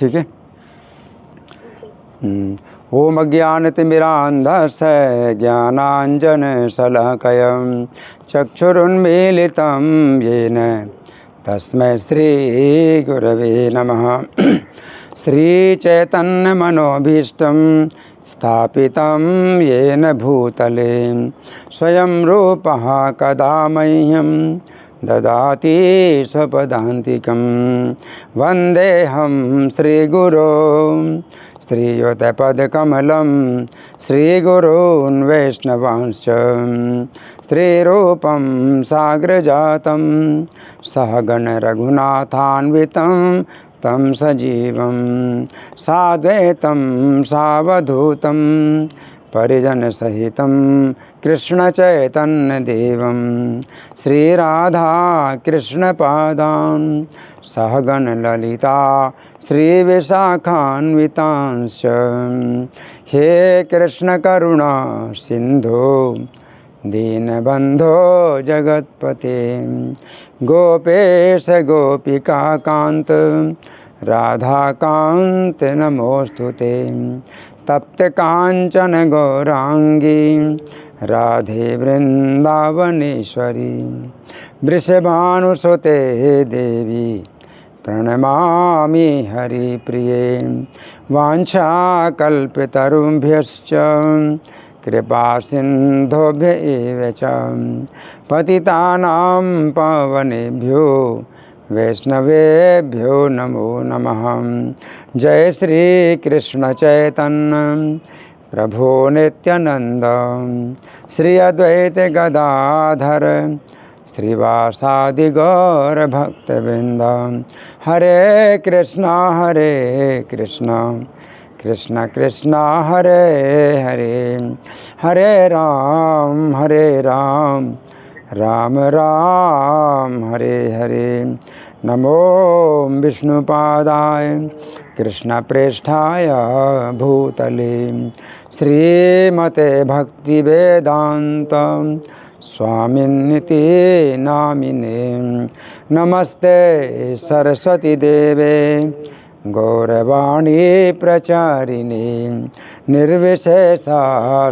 ठीक है। ओम अज्ञानतिमिरान्धस्य ज्ञानाञ्जनशलाकया चक्षुरुन्मीलितं येन तस्मै श्रीगुरवे नमः। श्रीचैतन्यमनोभीष्टं स्थापितं येन भूतले स्वयं रूपः कदा मह्यं ददाति स्वपदान्तिकं। वन्देऽहं श्रीगुरो श्रीयुतपदकमलं श्रीगुरून् वैष्णवांश्च श्रीरूपं साग्रजातं सहगण रघुनाथान्वितं तं सजीवं साद्वैतं सावधूतं परिजनसहितं कृष्णचैतन्यदेवं श्रीराधाकृष्णपादान् सहगण ललिता श्रीविशाखान्वितांश्च। हे कृष्णकरुणा सिन्धो दीनबन्धो जगत्पते गोपेश गोपिकान्त राधाकान्त नमोस्तुते। तप्त कांचन गौरांगी राधे वृंदावनेश्वरी वृषभानुसुते देवी प्रणमामि हरिप्रिये। वाञ्छाकल्पतरुभ्यश्च कृपा सिन्धुभ्य एव च पतितानां पावनेभ्यो वैष्णवेभ्यो नमो नमः। जय श्री कृष्ण चैतन्य प्रभो नित्यानंद श्री अद्वैत गदाधर श्रीवासादि गौर भक्तवृंद। हरे कृष्णा कृष्ण कृष्ण हरे हरे हरे राम राम राम हरे हरे। नमो विष्णुपादाय कृष्णप्रेष्ठाय भूतले श्रीमते भक्तिवेदांत स्वामिन्निति नामिने। नमस्ते सरस्वती देवे गौरवाणी प्रचारिणे निर्विशेषा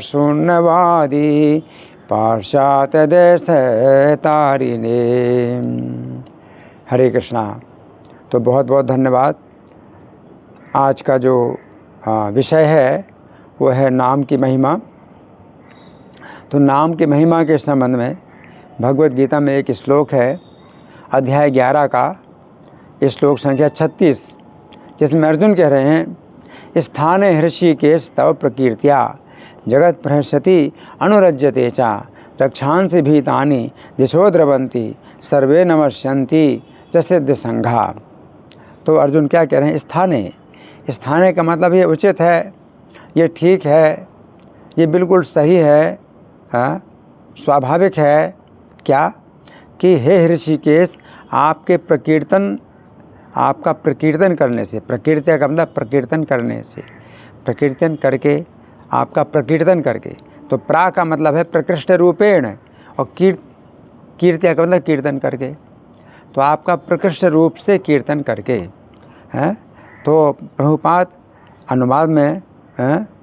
शून्यवादी पाश्चात्य देश तारिणे। हरे कृष्णा। तो बहुत बहुत धन्यवाद। आज का जो विषय है वो है नाम की महिमा। तो नाम की महिमा के संबंध में भगवत गीता में एक श्लोक है, अध्याय 11 का श्लोक संख्या 36, जिसमें अर्जुन कह रहे हैं, स्थाने हृषिकेश तव प्रकीर्त्या जगत प्रहर्षति अनुरज्यते चा रक्षांसि भीतानि दिशो द्रवन्ति सर्वे नमस्यन्ति च सिद्ध संघा। तो अर्जुन क्या कह रहे हैं, स्थाने का मतलब ये उचित है, ये ठीक है, ये बिल्कुल सही है, स्वाभाविक है। क्या कि हे ऋषिकेश, आपका प्रकीर्तन करने से, प्रकीर्त्या का मतलब प्रकीर्तन करने से, प्रकीर्तन करके, आपका प्रकीर्तन करके। तो प्रा का मतलब है प्रकृष्ट रूपेण और कीर्त्या का मतलब कीर्तन करके। तो आपका प्रकृष्ट रूप से कीर्तन करके हैं। तो प्रभुपाद अनुवाद में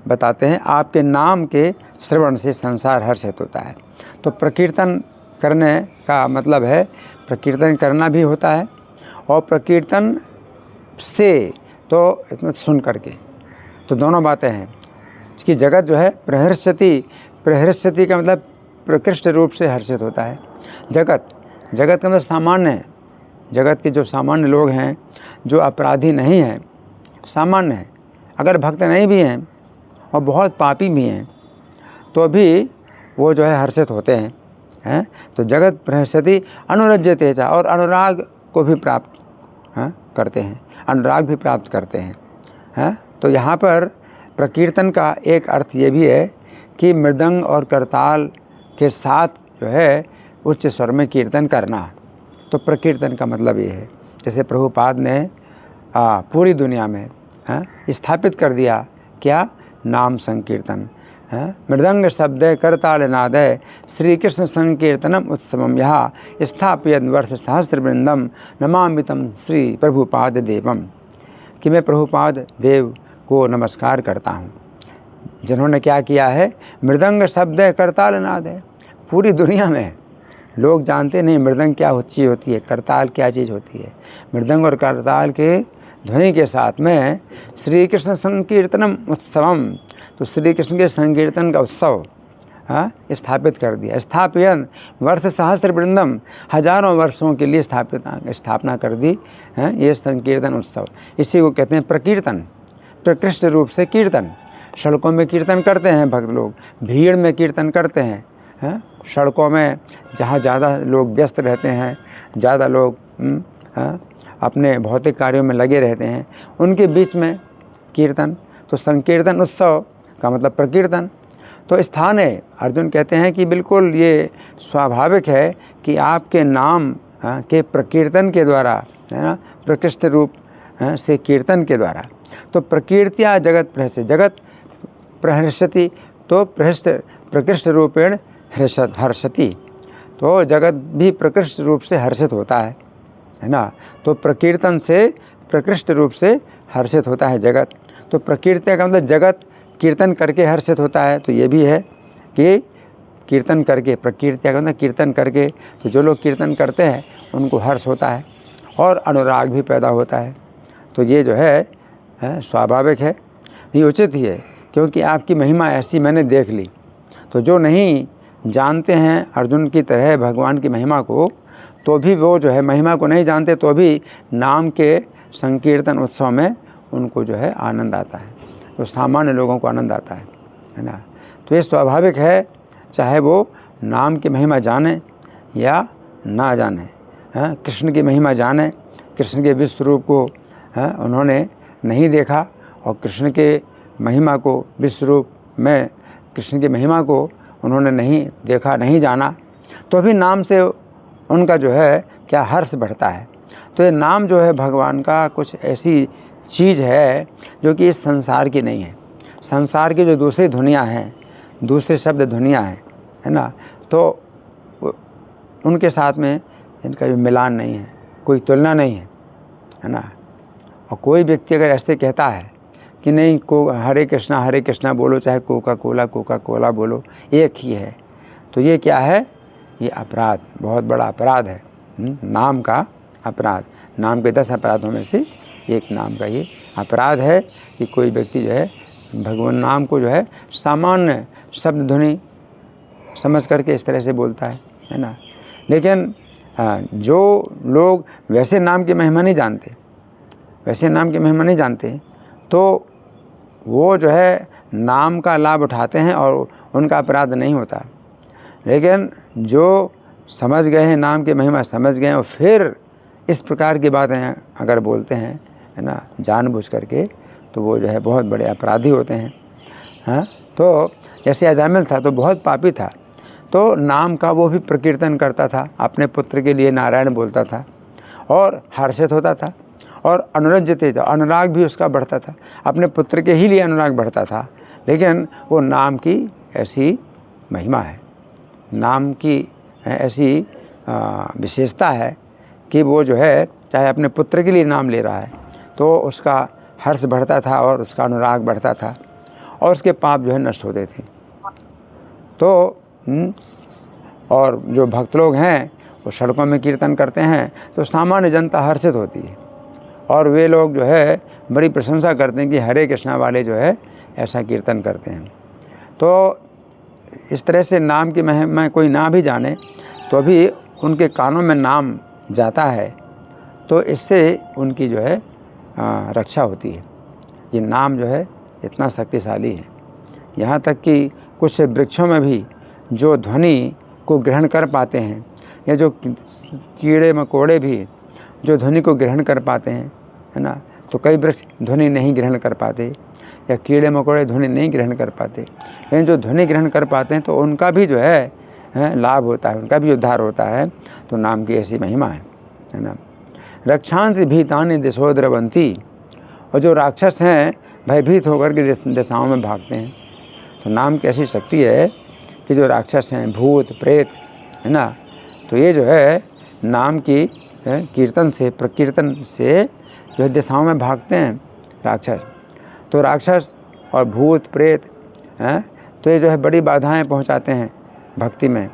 बताते हैं, आपके नाम के श्रवण से संसार हर्षित होता है। तो प्रकीर्तन करने का मतलब है प्रकीर्तन करना भी होता है और प्रकीर्तन से तो इसमें सुन करके, तो दोनों बातें हैं कि जगत जो है प्रहर्षति का मतलब प्रकृष्ट रूप से हर्षित होता है। जगत का मतलब सामान्य है। जगत के जो सामान्य लोग हैं, जो अपराधी नहीं हैं, सामान्य हैं, अगर भक्त नहीं भी हैं और बहुत पापी भी हैं तो भी वो जो है हर्षित होते हैं। तो जगत प्रहर्षति अनुरज्यते च, और अनुराग को भी प्राप्त करते हैं, अनुराग भी प्राप्त करते हैं। तो यहाँ पर प्रकीर्तन का एक अर्थ ये भी है कि मृदंग और करताल के साथ जो है उच्च स्वर में कीर्तन करना। तो प्रकीर्तन का मतलब ये है, जैसे प्रभुपाद ने पूरी दुनिया में स्थापित कर दिया क्या, नाम संकीर्तन। मृदंग शब्द करताल नादय श्री कृष्ण संकीर्तनम उत्सवम यहाँ स्थापित वर्ष सहस्र वृंदम नमामितम श्री प्रभुपाद देवम। कि मैं प्रभुपाद देव को नमस्कार करता हूँ, जिन्होंने क्या किया है, मृदंग शब्द है, करताल नाद है। पूरी दुनिया में लोग जानते नहीं मृदंग क्या चीज़ होती है, करताल क्या चीज़ होती है। मृदंग और करताल के ध्वनि के साथ में श्री कृष्ण संकीर्तनम उत्सवम, तो श्री कृष्ण के संकीर्तन का उत्सव स्थापित कर दिया। स्थापयन वर्ष सहस्र वृंदम, हजारों वर्षों के लिए स्थापना कर दी है ये संकीर्तन उत्सव। इसी को कहते हैं प्रकीर्तन, प्रकृष्ट रूप से कीर्तन। सड़कों में कीर्तन करते हैं भक्त लोग, भीड़ में कीर्तन करते हैं, सड़कों में जहाँ ज़्यादा लोग व्यस्त रहते हैं, ज़्यादा लोग अपने भौतिक कार्यों में लगे रहते हैं, उनके बीच में कीर्तन। तो संकीर्तन उत्सव का मतलब प्रकीर्तन। तो स्थान है, अर्जुन कहते हैं कि बिल्कुल ये स्वाभाविक है कि आपके नाम के प्रकीर्तन के द्वारा, है ना, प्रकृष्ट रूप से कीर्तन के द्वारा। तो प्रकीर्त्या जगत प्रहस्य, जगत प्रहर्षति, तो प्रकृष्ट रूपेण हर्षति, तो जगत भी प्रकृष्ट रूप से हर्षित होता है ना। तो प्रकीर्तन से प्रकृष्ट रूप से हर्षित होता है जगत। तो प्रकीर्त्या का मतलब जगत कीर्तन करके हर्षित होता है। तो ये भी है कि कीर्तन करके, प्रकीर्त्या का मतलब कीर्तन करके, तो जो लोग कीर्तन करते हैं उनको हर्ष होता है और अनुराग भी पैदा होता है। तो ये जो है स्वाभाविक है, ये उचित ही है, क्योंकि आपकी महिमा ऐसी मैंने देख ली। तो जो नहीं जानते हैं अर्जुन की तरह भगवान की महिमा को, तो भी वो जो है महिमा को नहीं जानते, तो भी नाम के संकीर्तन उत्सव में उनको जो है आनंद आता है, तो सामान्य लोगों को आनंद आता है ना। तो ये स्वाभाविक है, चाहे वो नाम की महिमा जाने या ना जाने, कृष्ण की महिमा जाने, कृष्ण के विश्व रूप को उन्होंने नहीं देखा और कृष्ण के महिमा को विश्व रूप में कृष्ण की महिमा को उन्होंने नहीं देखा, नहीं जाना, तो भी नाम से उनका जो है क्या हर्ष बढ़ता है। तो ये नाम जो है भगवान का कुछ ऐसी चीज़ है जो कि इस संसार की नहीं है। संसार की जो दूसरी दुनिया है, दूसरे शब्द दुनिया है ना, तो उनके साथ में इनका भी मिलान नहीं है, कोई तुलना नहीं है ना। और कोई व्यक्ति अगर ऐसे कहता है कि नहीं को हरे कृष्णा बोलो, चाहे कोका कोला बोलो, एक ही है, तो ये क्या है, ये अपराध, बहुत बड़ा अपराध है, नाम का अपराध। नाम के 10 अपराधों में से एक नाम का ये अपराध है कि कोई व्यक्ति जो है भगवान नाम को जो है सामान्य शब्द ध्वनि समझ करके इस तरह से बोलता है ना। लेकिन जो लोग वैसे नाम की महिमा नहीं जानते, तो वो जो है नाम का लाभ उठाते हैं और उनका अपराध नहीं होता। लेकिन जो समझ गए हैं, नाम की महिमा समझ गए हैं और फिर इस प्रकार की बातें अगर बोलते हैं, है ना, जानबूझ करके, तो वो जो है बहुत बड़े अपराधी होते हैं। तो जैसे अजामिल था तो बहुत पापी था, तो नाम का वो भी प्रकीर्तन करता था, अपने पुत्र के लिए नारायण बोलता था और हर्षित होता था और अनुरंजित था, अनुराग भी उसका बढ़ता था, अपने पुत्र के ही लिए अनुराग बढ़ता था। लेकिन वो नाम की ऐसी महिमा है, नाम की ऐसी विशेषता है कि वो जो है चाहे अपने पुत्र के लिए नाम ले रहा है तो उसका हर्ष बढ़ता था और उसका अनुराग बढ़ता था और उसके पाप जो है नष्ट होते थे। तो और जो भक्त लोग हैं वो सड़कों में कीर्तन करते हैं तो सामान्य जनता हर्षित होती है और वे लोग जो है बड़ी प्रशंसा करते हैं कि हरे कृष्णा वाले जो है ऐसा कीर्तन करते हैं। तो इस तरह से नाम की महिमा कोई ना भी जाने तो भी उनके कानों में नाम जाता है, तो इससे उनकी जो है रक्षा होती है। ये नाम जो है इतना शक्तिशाली है, यहाँ तक कि कुछ वृक्षों में भी जो ध्वनि को ग्रहण कर पाते हैं, या जो कीड़े मकोड़े भी जो ध्वनि को ग्रहण कर पाते हैं, है ना, तो कई वृक्ष ध्वनि नहीं ग्रहण कर पाते या कीड़े मकोड़े ध्वनि नहीं ग्रहण कर पाते, लेकिन जो ध्वनि ग्रहण कर पाते हैं तो उनका भी जो है लाभ होता है, उनका भी उद्धार होता है। तो नाम की ऐसी महिमा है ना। रक्षांश भीतानि दिशो द्रवंती, और जो राक्षस हैं भयभीत होकर के दिशाओं में भागते हैं। तो नाम की ऐसी शक्ति है कि जो राक्षस हैं, भूत प्रेत, है ना, तो ये जो है नाम की कीर्तन से, प्रकीर्तन से जो है दिशाओं में भागते हैं राक्षस। तो राक्षस और भूत प्रेत हैं, तो ये जो है बड़ी बाधाएं पहुंचाते हैं भक्ति में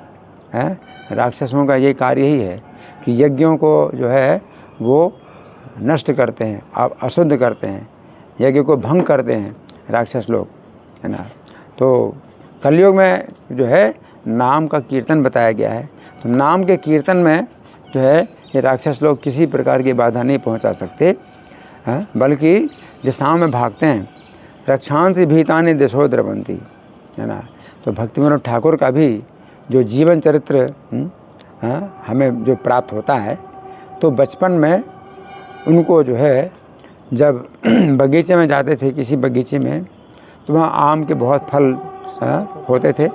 हैं। राक्षसों का ये कार्य ही है कि यज्ञों को जो है वो नष्ट करते हैं, अब अशुद्ध करते हैं, यज्ञ को भंग करते हैं राक्षस लोग, है ना। तो कलयुग में जो है नाम का कीर्तन बताया गया है। तो नाम के कीर्तन में जो है ये राक्षस लोग किसी प्रकार की बाधा नहीं पहुंचा सकते हैं, बल्कि दिशाओं में भागते हैं। रक्षांसि भीतानि दिशो द्रवंती, है ना। तो भक्तिविनोद ठाकुर का भी जो जीवन चरित्र हमें जो प्राप्त होता है, तो बचपन में उनको जो है जब बगीचे में जाते थे, किसी बगीचे में, तो वहाँ आम के बहुत फल होते थे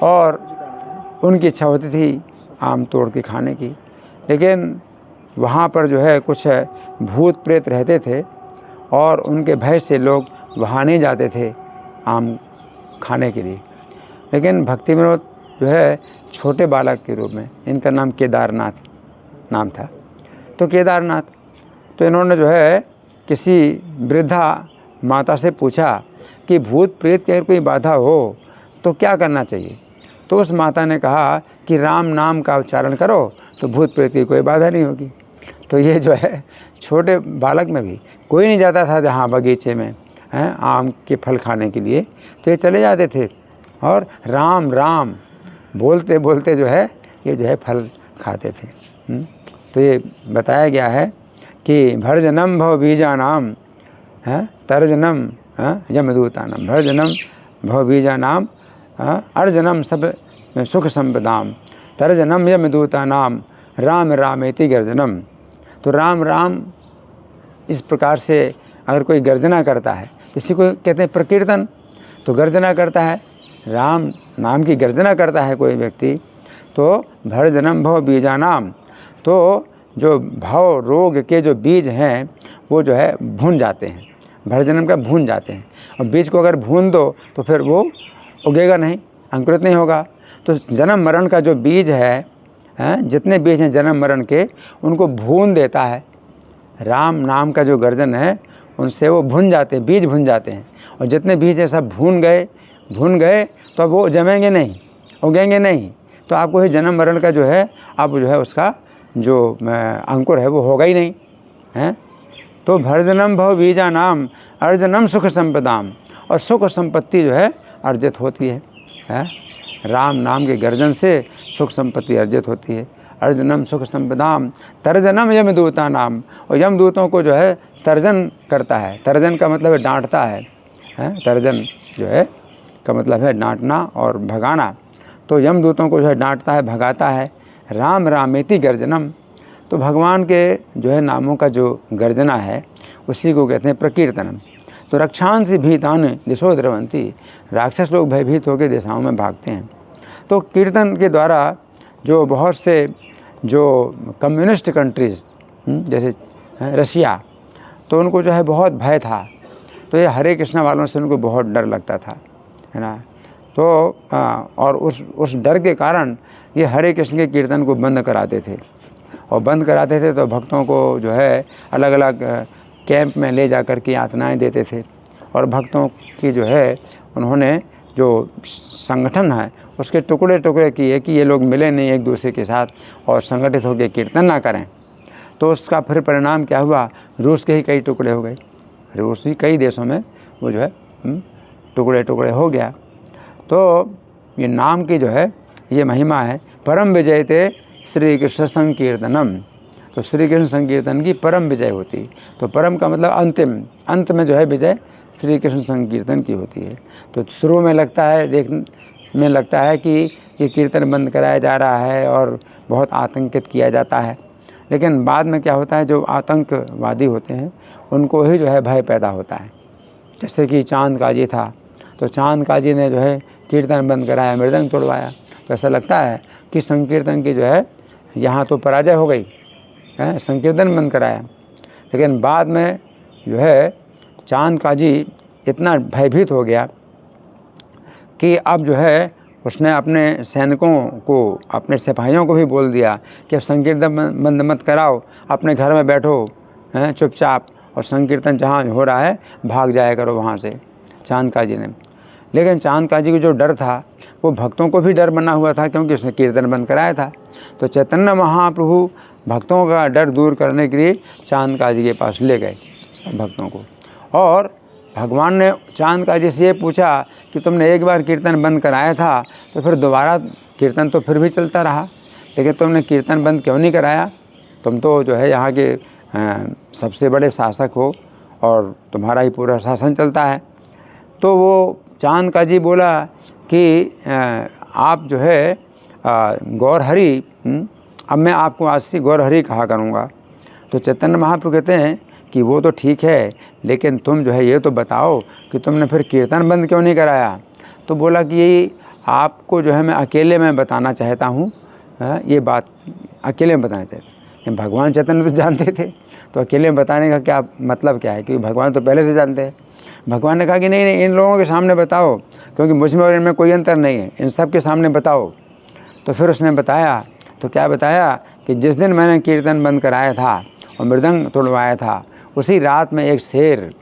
और उनकी इच्छा होती थी आम तोड़ के खाने की। लेकिन वहाँ पर जो है कुछ भूत प्रेत रहते थे और उनके भय से लोग वहाँ नहीं जाते थे आम खाने के लिए। लेकिन भक्तिविनोद जो है छोटे बालक के रूप में, इनका नाम केदारनाथ नाम था। तो केदारनाथ, तो इन्होंने जो है किसी वृद्धा माता से पूछा कि भूत प्रेत की अगर कोई बाधा हो तो क्या करना चाहिए। तो उस माता ने कहा कि राम नाम का उच्चारण करो तो भूत प्रेत की कोई बाधा नहीं होगी। तो ये जो है छोटे बालक में भी कोई नहीं जाता था जहाँ बगीचे में हैं आम के फल खाने के लिए, तो ये चले जाते थे और राम राम बोलते बोलते जो है ये जो है फल खाते थे। तो ये बताया गया है कि भर्जनम भव बीजानाम तर्जनम यमदूतानाम, भर्जनम भव बीजानाम अर्जनम सब सुख संपदाम, तर्जनम यमदूतानाम राम रामेति गर्जनम। तो राम राम इस प्रकार से अगर कोई गर्जना करता है, इसी को कहते हैं प्रकीर्तन। तो गर्जना करता है, राम नाम की गर्जना करता है कोई व्यक्ति, तो भर्जनम भव बीजानाम, तो जो भाव रोग के जो बीज हैं वो जो है भून जाते हैं, भर्जनम का भून जाते हैं। और बीज को अगर भून दो तो फिर वो उगेगा नहीं, अंकुरित नहीं होगा। तो जन्म मरण का जो बीज है, जितने बीज हैं जन्म मरण के, उनको भून देता है। राम नाम का जो गर्जन है उनसे वो भुन जाते हैं, बीज भुन जाते हैं। और जितने बीज हैं सब भून गए तो अब वो जमेंगे नहीं, उगेंगे नहीं। तो आपको ही जन्म मरण का जो है अब जो है उसका जो अंकुर है वो होगा ही नहीं है। तो भर्जनम भव बीजा नाम अर्जनम सुख संपदाम, और सुख संपत्ति जो है अर्जित होती है। राम नाम के गर्जन से सुख संपत्ति अर्जित होती है। अर्जनम सुख संपदाम तर्जनम यमदूता नाम, और यमदूतों को जो है तर्जन करता है। तर्जन का मतलब है डांटता है, तर्जन जो है का मतलब है डांटना और भगाना। तो यमदूतों को जो है डांटता है, भगाता है। राम रामेति गर्जनम, तो भगवान के जो है नामों का जो गर्जना है उसी को कहते हैं प्रकीर्तनम। तो रक्षांसि भीतानि दिशो द्रवंती, राक्षस लोग भयभीत होकर दिशाओं में भागते हैं। तो कीर्तन के द्वारा जो बहुत से जो कम्युनिस्ट कंट्रीज़ जैसे रशिया, तो उनको जो है बहुत भय था। तो ये हरे कृष्ण वालों से उनको बहुत डर लगता था, है ना। तो और उस डर के कारण ये हरे कृष्ण के कीर्तन को बंद कराते थे। और बंद कराते थे तो भक्तों को जो है अलग अलग कैंप में ले जाकर के यातनाएं देते थे। और भक्तों की जो है उन्होंने जो संगठन है उसके टुकड़े टुकड़े किए कि ये लोग मिले नहीं एक दूसरे के साथ और संगठित होकर कीर्तन ना करें। तो उसका फिर परिणाम क्या हुआ, रूस के ही कई टुकड़े हो गए। रूस ही कई देशों में वो जो है टुकड़े टुकड़े हो गया। तो ये नाम की जो है ये महिमा है। परम विजयते श्री कृष्ण संकीर्तनम, तो श्री कृष्ण संकीर्तन की परम विजय होती। तो परम का मतलब अंतिम, अंत में जो है विजय श्री कृष्ण संकीर्तन की होती है। तो शुरू में लगता है कि ये कीर्तन बंद कराया जा रहा है और बहुत आतंकित किया जाता है। लेकिन बाद में क्या होता है, जो आतंकवादी होते हैं उनको ही जो है भय पैदा होता है। जैसे कि चांद काजी था, तो चांद काजी ने जो है कीर्तन बंद कराया, मृदंग तोड़वाया। तो ऐसा लगता है कि संकीर्तन की जो है यहाँ तो पराजय हो गई है, संकीर्तन बंद कराया। लेकिन बाद में जो है चांद काजी इतना भयभीत हो गया कि अब जो है उसने अपने सैनिकों को, अपने सिपाहियों को भी बोल दिया कि अब संकीर्तन बंद मत कराओ, अपने घर में बैठो चुपचाप और संकीर्तन जहाँ हो रहा है भाग जाया करो वहाँ से, चांद काजी ने। लेकिन चांद काजी को जो डर था वो भक्तों को भी डर बना हुआ था, क्योंकि उसने कीर्तन बंद कराया था। तो चैतन्य महाप्रभु भक्तों का डर दूर करने के लिए चांद काजी के पास ले गए सब भक्तों को, और भगवान ने चांद काजी से ये पूछा कि तुमने एक बार कीर्तन बंद कराया था तो फिर दोबारा कीर्तन तो फिर भी चलता रहा, लेकिन तुमने कीर्तन बंद क्यों नहीं कराया? तुम तो जो है यहाँ के सबसे बड़े शासक हो और तुम्हारा ही पूरा शासन चलता है। तो वो चांद काजी बोला कि आप जो है गौर हरि, अब मैं आपको आज से गौर हरि कहा करूँगा। तो चैतन्य महाप्रभु कहते हैं कि वो तो ठीक है, लेकिन तुम जो है ये तो बताओ कि तुमने फिर कीर्तन बंद क्यों नहीं कराया? तो बोला कि आपको जो है मैं अकेले में बताना चाहता हूँ, ये बात अकेले में बताना चाहता हूँ। भगवान चैतन्य तो जानते थे, तो अकेले में बताने का क्या मतलब क्या है, क्योंकि भगवान तो पहले से जानते हैं। भगवान ने कहा कि नहीं नहीं, इन लोगों के सामने बताओ, क्योंकि मुझ में और इनमें कोई अंतर नहीं है, इन सब के सामने बताओ। तो फिर उसने बताया, तो क्या बताया कि जिस दिन मैंने कीर्तन बंद कराया था और मृदंग तोड़वाया था, उसी रात में एक शेर,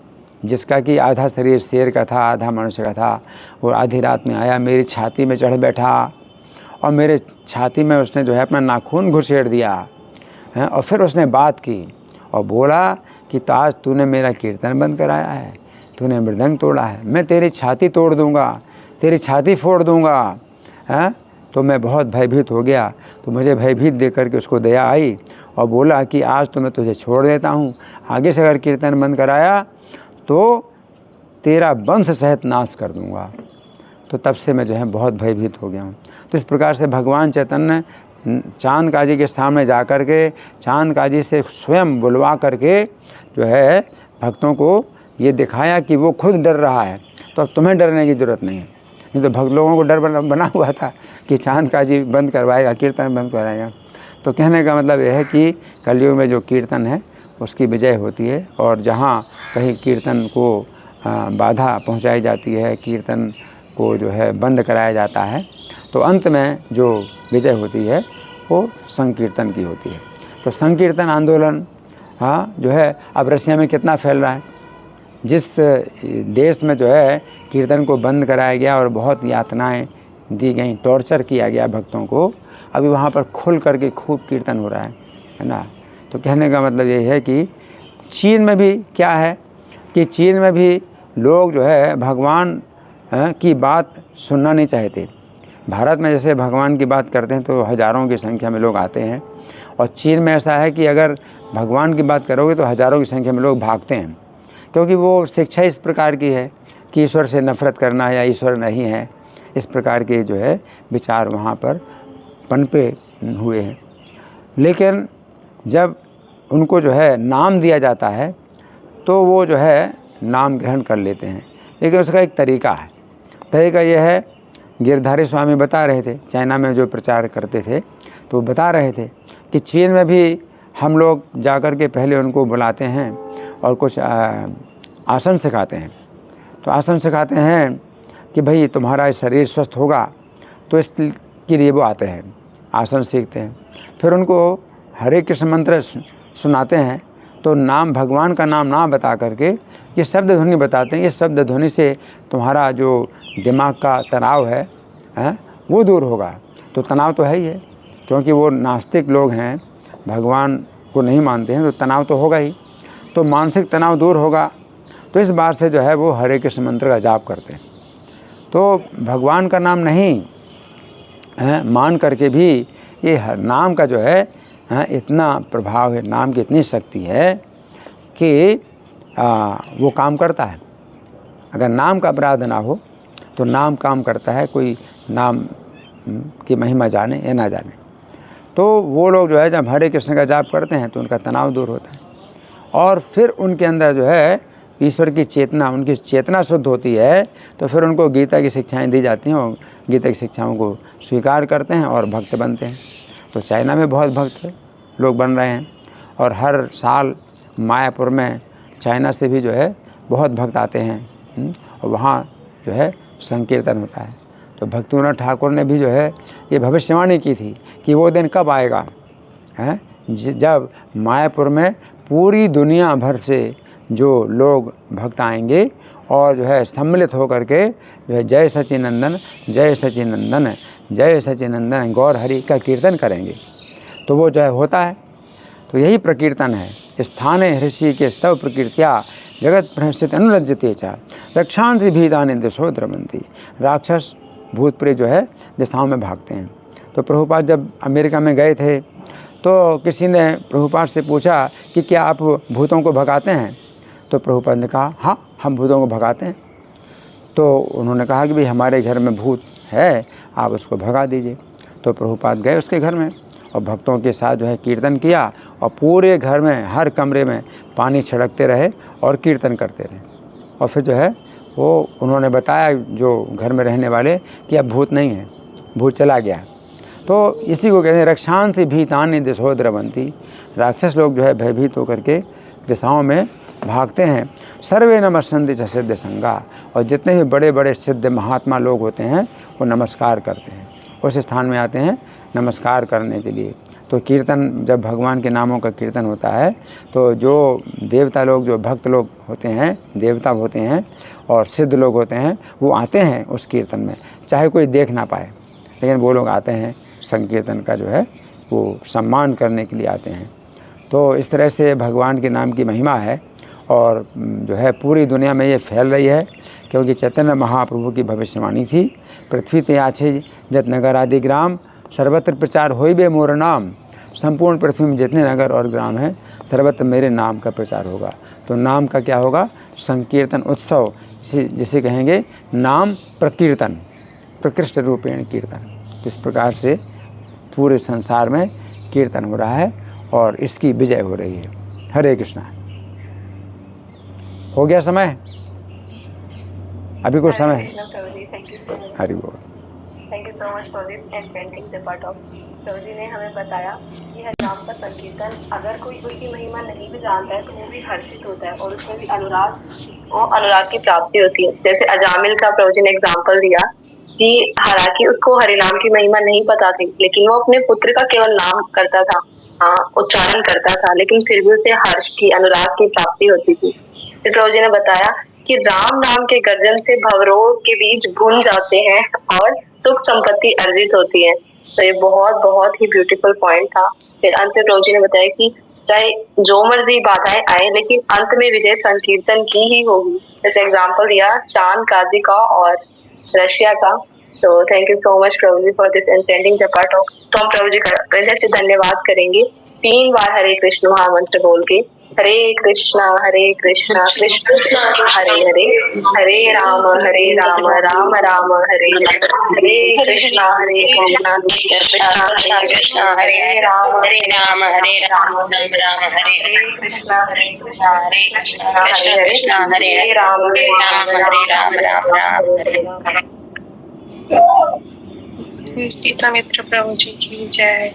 जिसका कि आधा शरीर शेर का था आधा मनुष्य का था, वो आधी रात में आया, मेरी छाती में चढ़ बैठा और मेरे छाती में उसने जो है अपना नाखून घुसेड़ दिया है, और फिर उसने बात की और बोला कि तो आज तूने मेरा कीर्तन बंद कराया है, तूने मृदंग तोड़ा है, मैं तेरी छाती तोड़ दूँगा, तेरी छाती फोड़ दूँगा। हैं? तो मैं बहुत भयभीत हो गया। तो मुझे भयभीत देख करके उसको दया आई और बोला कि आज तो मैं तुझे छोड़ देता हूँ, आगे से अगर कीर्तन बंद कराया तो तेरा वंश सहित नाश कर दूँगा। तो तब से मैं जो है बहुत भयभीत हो गया हूँ। तो इस प्रकार से भगवान चैतन्य चांद काजी के सामने जा कर के चांद काजी से स्वयं बुलवा करके जो है भक्तों को ये दिखाया कि वो खुद डर रहा है, तो अब तुम्हें डरने की ज़रूरत नहीं है। नहीं तो भक्त लोगों को डर बना हुआ था कि चांद काजी बंद करवाएगा, कीर्तन बंद कराएगा। तो कहने का मतलब यह है कि कलयुग में जो कीर्तन है उसकी विजय होती है, और जहाँ कहीं कीर्तन को बाधा पहुँचाई जाती है, कीर्तन को जो है बंद कराया जाता है, तो अंत में जो विजय होती है वो संकीर्तन की होती है। तो संकीर्तन आंदोलन जो है अब रशिया में कितना फैल रहा है। जिस देश में जो है कीर्तन को बंद कराया गया और बहुत यातनाएं दी गई, टॉर्चर किया गया भक्तों को, अभी वहाँ पर खुल करके खूब कीर्तन हो रहा है ना। तो कहने का मतलब ये है कि चीन में भी क्या है कि चीन में भी लोग जो है भगवान की बात सुनना नहीं चाहते। भारत में जैसे भगवान की बात करते हैं तो हज़ारों की संख्या में लोग आते हैं, और चीन में ऐसा है कि अगर भगवान की बात करोगे तो हज़ारों की संख्या में लोग भागते हैं, क्योंकि वो शिक्षा इस प्रकार की है कि ईश्वर से नफ़रत करना या ईश्वर नहीं है, इस प्रकार के जो है विचार वहाँ पर पनपे हुए हैं। लेकिन जब उनको जो है नाम दिया जाता है तो वो जो है नाम ग्रहण कर लेते हैं, लेकिन उसका एक तरीका है। तरीका यह है, गिरधारी स्वामी बता रहे थे, चाइना में जो प्रचार करते थे तो वो बता रहे थे कि चीन में भी हम लोग जाकर के पहले उनको बुलाते हैं और कुछ आसन सिखाते हैं। तो आसन सिखाते हैं कि भाई तुम्हारा शरीर स्वस्थ होगा, तो इसके लिए वो आते हैं, आसन सीखते हैं। फिर उनको हरे कृष्ण मंत्र सुनाते हैं, तो नाम भगवान का नाम ना बता करके ये शब्द ध्वनि बताते हैं। ये शब्द ध्वनि से तुम्हारा जो दिमाग का तनाव है वो दूर होगा। तो तनाव तो है ही है, क्योंकि वो नास्तिक लोग हैं, भगवान को नहीं मानते हैं, तो तनाव तो होगा ही। तो मानसिक तनाव दूर होगा। तो इस बात से जो है वो हरे कृष्ण मंत्र का जाप करते हैं। तो भगवान का नाम नहीं मान करके भी ये नाम का जो है इतना प्रभाव है, नाम की इतनी शक्ति है कि वो काम करता है। अगर नाम का अपराध ना हो तो नाम काम करता है, कोई नाम की महिमा जाने या ना जाने। तो वो लोग जो है जब हरे कृष्ण का जाप करते हैं तो उनका तनाव दूर होता है, और फिर उनके अंदर जो है ईश्वर की चेतना, उनकी चेतना शुद्ध होती है। तो फिर उनको गीता की शिक्षाएं दी जाती हैं और गीता की शिक्षाओं को स्वीकार करते हैं और भक्त बनते हैं। तो चाइना में बहुत भक्त लोग बन रहे हैं, और हर साल मायापुर में चाइना से भी जो है बहुत भक्त आते हैं, और वहाँ जो है संकीर्तन होता है। तो भक्तिविनोद ठाकुर ने भी जो है ये भविष्यवाणी की थी कि वो दिन कब आएगा जब मायापुर में पूरी दुनिया भर से जो लोग भक्त आएंगे और जो है सम्मिलित होकर के जो है जय सचिनंदन जय सचिनंदन जय सचिनंदन गौर हरि का कीर्तन करेंगे, तो वो जो है होता है। तो यही प्रकीर्तन है। स्थाने ऋषि के स्तव प्रकीर्त्या जगत प्रहसित अनुरज्यते च रक्षांसि भीतानि दिशो द्रवंती। राक्षस भूत प्रेत जो है दिशाओं में भागते हैं। तो प्रभुपाद जब अमेरिका में गए थे तो किसी ने प्रभुपाद से पूछा कि क्या आप भूतों को भगाते हैं? तो प्रभुपाद ने कहा हाँ, हम भूतों को भगाते हैं। तो उन्होंने कहा कि भाई हमारे घर में भूत है, आप उसको भगा दीजिए। तो प्रभुपाद गए उसके घर में और भक्तों के साथ जो है कीर्तन किया और पूरे घर में हर कमरे में पानी छिड़कते रहे और कीर्तन करते रहे। और फिर जो है वो उन्होंने बताया जो घर में रहने वाले कि अब भूत नहीं है, भूत चला गया। तो इसी को कहते हैं रक्षांसि भीतानि दिशो द्रवंती। राक्षस लोग जो है भयभीत होकर के दिशाओं में भागते हैं। सर्वे नमस्सन्ति च सिद्ध संगा। और जितने भी बड़े बड़े सिद्ध महात्मा लोग होते हैं वो नमस्कार करते हैं, उस स्थान में आते हैं नमस्कार करने के लिए। तो कीर्तन जब भगवान के नामों का कीर्तन होता है तो जो देवता लोग, जो भक्त लोग होते हैं, देवता होते हैं और सिद्ध लोग होते हैं, वो आते हैं उस कीर्तन में, चाहे कोई देख ना पाए, लेकिन वो लोग आते हैं संकीर्तन का जो है वो सम्मान करने के लिए आते हैं। तो इस तरह से भगवान के नाम की महिमा है और जो है पूरी दुनिया में ये फैल रही है, क्योंकि चैतन्य महाप्रभु की भविष्यवाणी थी, पृथ्वी ते आछे जत नगर आदि ग्राम सर्वत्र प्रचार होइबे मोर नाम। संपूर्ण पृथ्वी में जितने नगर और ग्राम हैं सर्वत्र मेरे नाम का प्रचार होगा। तो नाम का क्या होगा? संकीर्तन उत्सव, जिसे कहेंगे नाम प्रकीर्तन, प्रकृष्ट रूपेण कीर्तन। इस प्रकार से पूरे संसार में कीर्तन हो रहा है और इसकी विजय हो रही है। हरे कृष्णा। हो गया समय, अभी कुछ समय है। हरि बोल। Thank you so much for this and the part of. प्रभु जी ने हमें बताया कि हर नाम का संकीर्तन, अगर कोई उसकी महिमा नहीं भी जानता है तो वो भी हर्षित होता है और उसमें भी अनुराग की प्राप्ति होती है। जैसे अजामिल का प्रभु जी ने एग्जाम्पल दिया कि हालांकि उसको हरिनाम की महिमा नहीं पता थी, लेकिन वो अपने पुत्र का केवल नाम करता था, उच्चारण करता था, लेकिन फिर भी उसे हर्ष की, अनुराग की प्राप्ति होती थी। फिर प्रभु जी ने बताया कि राम नाम के गर्जन से भवरोग के बीज भून जाते हैं और सुख संपत्ति अर्जित होती है। तो ये बहुत बहुत ही ब्यूटीफुल पॉइंट था। फिर अंत में प्रभु जी ने बताया कि चाहे जो मर्जी बाधाएं आए, लेकिन अंत में विजय संकीर्तन की ही होगी। जैसे एग्जाम्पल दिया चांद काजी का और रशिया का। तो थैंक यू सो मच प्रभु जी for this ascending the part of. तो हम प्रभु जी का हृदय से धन्यवाद करेंगे 3 बार हरे कृष्ण महामंत्र बोल के। हरे कृष्णा कृष्ण कृष्ण हरे हरे, हरे राम राम राम हरे हरे, कृष्णा कृष्ण कृष्ण हरे राम राम राम हरे, कृष्णा कृष्ण हरे राम राम हरे। सीता मित्र प्रभु जी की जय।